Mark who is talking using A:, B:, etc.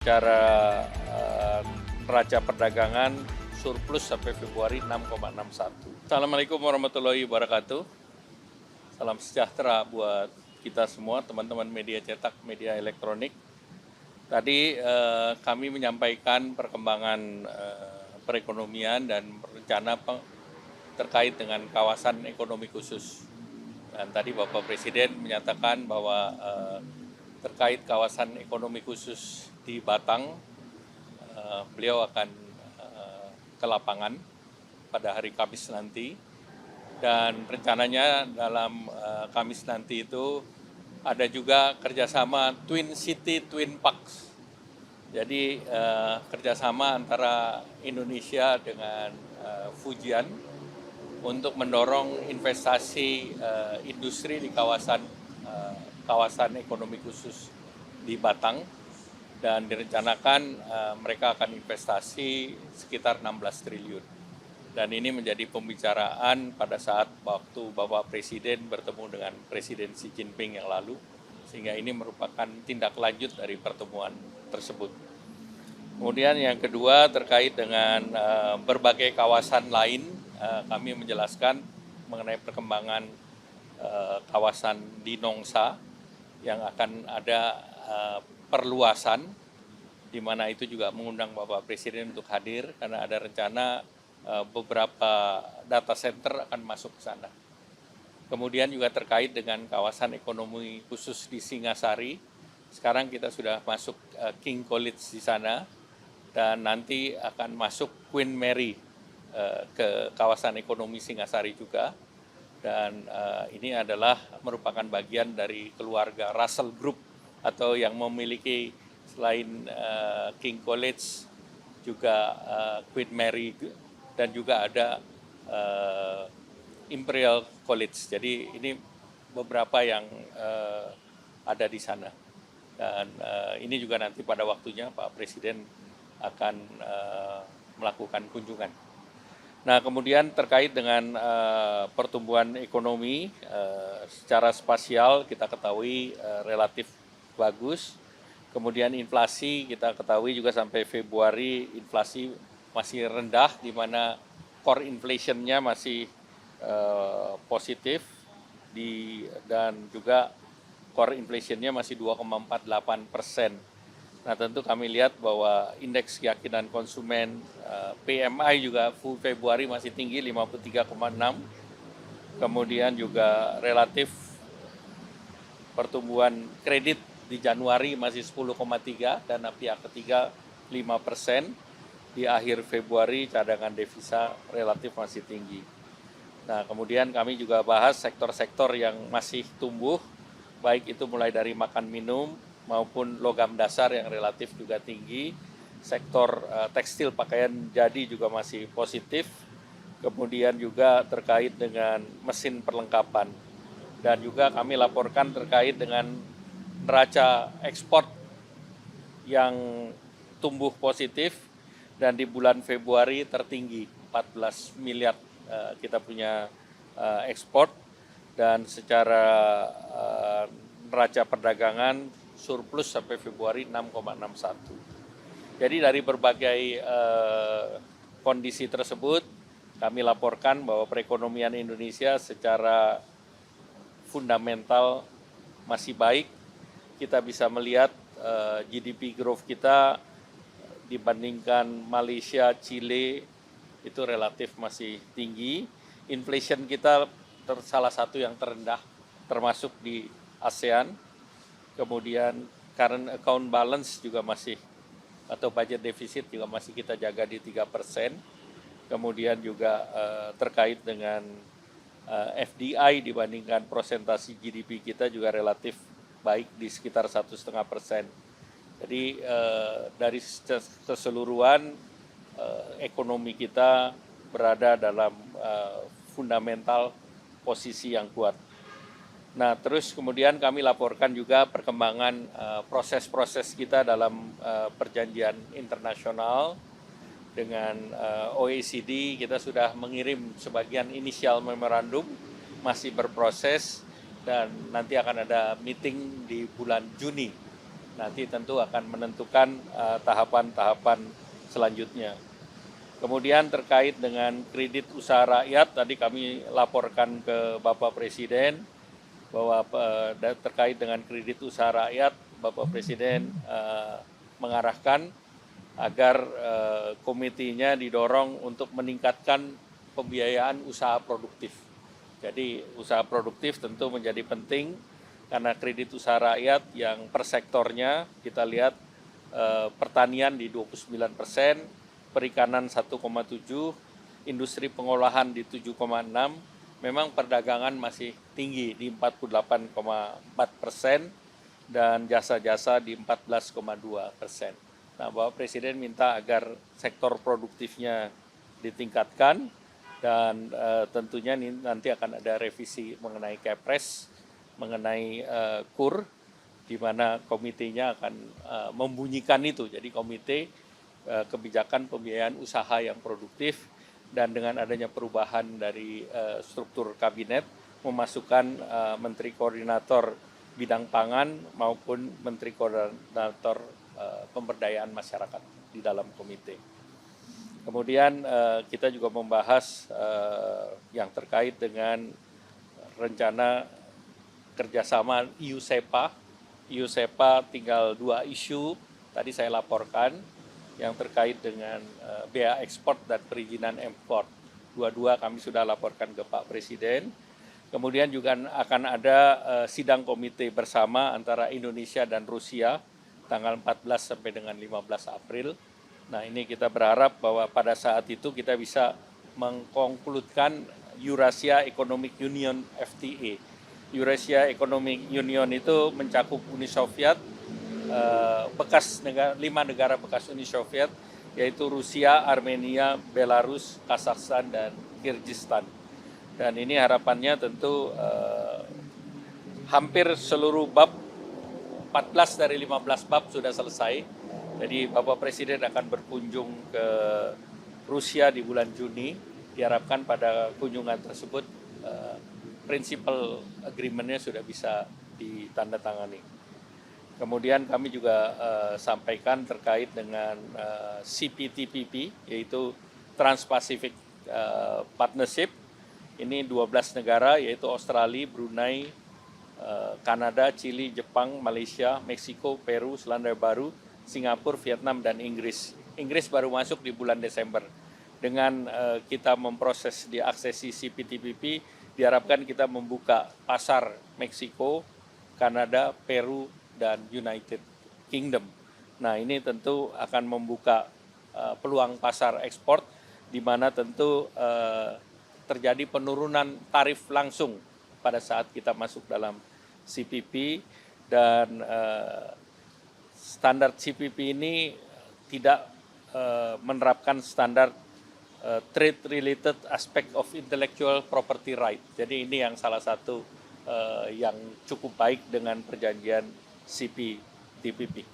A: Secara neraca perdagangan surplus sampai Februari 6,61. Assalamualaikum warahmatullahi wabarakatuh. Salam sejahtera buat kita semua, teman-teman media cetak, media elektronik. Tadi kami menyampaikan perkembangan perekonomian dan rencana terkait dengan kawasan ekonomi khusus. Dan tadi Bapak Presiden menyatakan bahwa terkait kawasan ekonomi khusus di Batang, beliau akan ke lapangan pada hari Kamis nanti. Dan rencananya dalam Kamis nanti itu ada juga kerjasama Twin City, Twin Parks. Jadi kerjasama antara Indonesia dengan Fujian untuk mendorong investasi industri di kawasan ekonomi khusus di Batang, dan direncanakan mereka akan investasi sekitar 16 triliun. Dan ini menjadi pembicaraan pada saat waktu Bapak Presiden bertemu dengan Presiden Xi Jinping yang lalu, sehingga ini merupakan tindak lanjut dari pertemuan tersebut. Kemudian yang kedua terkait dengan berbagai kawasan lain, kami menjelaskan mengenai perkembangan kawasan di Nongsa yang akan ada perluasan, di mana itu juga mengundang Bapak Presiden untuk hadir karena ada rencana beberapa data center akan masuk ke sana. Kemudian juga terkait dengan kawasan ekonomi khusus di Singasari, sekarang kita sudah masuk King College di sana, dan nanti akan masuk Queen Mary ke kawasan ekonomi Singasari juga. Dan ini adalah merupakan bagian dari keluarga Russell Group atau yang memiliki selain King College juga Queen Mary dan juga ada Imperial College. Jadi ini beberapa yang ada di sana. Dan ini juga nanti pada waktunya Pak Presiden akan melakukan kunjungan. Nah, kemudian terkait dengan pertumbuhan ekonomi secara spasial kita ketahui relatif bagus. Kemudian inflasi kita ketahui juga sampai Februari inflasi masih rendah, di mana core inflation-nya masih positif dan juga core inflation-nya masih 2,48%. Nah, tentu kami lihat bahwa indeks keyakinan konsumen PMI juga Februari masih tinggi 53,6. Kemudian juga relatif pertumbuhan kredit di Januari masih 10,3 dan pihak ketiga 5%. Di akhir Februari cadangan devisa relatif masih tinggi. Nah, kemudian kami juga bahas sektor-sektor yang masih tumbuh, baik itu mulai dari makan minum maupun logam dasar yang relatif juga tinggi. Sektor tekstil pakaian jadi juga masih positif. Kemudian juga terkait dengan mesin perlengkapan. Dan juga kami laporkan terkait dengan neraca ekspor yang tumbuh positif dan di bulan Februari tertinggi 14 miliar kita punya ekspor, dan secara neraca perdagangan surplus sampai Februari 6,61. Jadi dari berbagai kondisi tersebut kami laporkan bahwa perekonomian Indonesia secara fundamental masih baik. Kita bisa melihat GDP growth kita dibandingkan Malaysia, Chile itu relatif masih tinggi. Inflation kita salah satu yang terendah termasuk di ASEAN. Kemudian current account balance juga masih, atau budget defisit juga masih kita jaga di 3%. Kemudian juga terkait dengan FDI dibandingkan prosentasi GDP kita juga relatif baik di sekitar 1,5%. Jadi dari keseluruhan ekonomi kita berada dalam fundamental posisi yang kuat. Nah, terus kemudian kami laporkan juga perkembangan proses-proses kita dalam perjanjian internasional dengan OECD. Kita sudah mengirim sebagian inisial memorandum, masih berproses, dan nanti akan ada meeting di bulan Juni nanti tentu akan menentukan tahapan-tahapan selanjutnya. Kemudian terkait dengan kredit usaha rakyat, tadi kami laporkan ke Bapak Presiden bahwa terkait dengan kredit usaha rakyat, Bapak Presiden mengarahkan agar komitinya didorong untuk meningkatkan pembiayaan usaha produktif. Jadi usaha produktif tentu menjadi penting karena kredit usaha rakyat yang per sektornya kita lihat pertanian di 29%, perikanan 1,7, industri pengolahan di 7,6, memang perdagangan masih tinggi di 48,4% dan jasa-jasa di 14,2%. Nah, Bapak Presiden minta agar sektor produktifnya ditingkatkan dan tentunya nanti akan ada revisi mengenai Kepres, mengenai KUR, di mana komitenya akan membunyikan itu. Jadi komite kebijakan pembiayaan usaha yang produktif dan dengan adanya perubahan dari struktur kabinet memasukkan menteri koordinator bidang pangan maupun menteri koordinator pemberdayaan masyarakat di dalam komite. Kemudian kita juga membahas yang terkait dengan rencana kerjasama EU-SEPA. EU-SEPA tinggal 2 isu, tadi saya laporkan, yang terkait dengan bea ekspor dan perizinan impor. Dua-dua kami sudah laporkan ke Pak Presiden. Kemudian juga akan ada sidang komite bersama antara Indonesia dan Rusia tanggal 14 sampai dengan 15 April. Nah, ini kita berharap bahwa pada saat itu kita bisa mengkonkludkan Eurasia Economic Union FTA. Eurasia Economic Union itu mencakup Uni Soviet, bekas 5 negara bekas Uni Soviet, yaitu Rusia, Armenia, Belarus, Kazakhstan, dan Kyrgyzstan. Dan ini harapannya tentu hampir seluruh bab, 14 dari 15 bab sudah selesai. Jadi Bapak Presiden akan berkunjung ke Rusia di bulan Juni. Diharapkan pada kunjungan tersebut principal agreement-nya sudah bisa ditandatangani. Kemudian kami juga sampaikan terkait dengan CPTPP, yaitu Trans-Pacific Partnership. Ini 12 negara, yaitu Australia, Brunei, Kanada, Chili, Jepang, Malaysia, Meksiko, Peru, Selandia Baru, Singapura, Vietnam, dan Inggris. Inggris baru masuk di bulan Desember. Dengan kita memproses di aksesi CPTPP, diharapkan kita membuka pasar Meksiko, Kanada, Peru, dan United Kingdom. Nah, ini tentu akan membuka peluang pasar ekspor, di mana tentu terjadi penurunan tarif langsung pada saat kita masuk dalam CPP, dan standar CPP ini tidak menerapkan standar trade related aspect of intellectual property right. Jadi ini yang salah satu yang cukup baik dengan perjanjian CPTPP.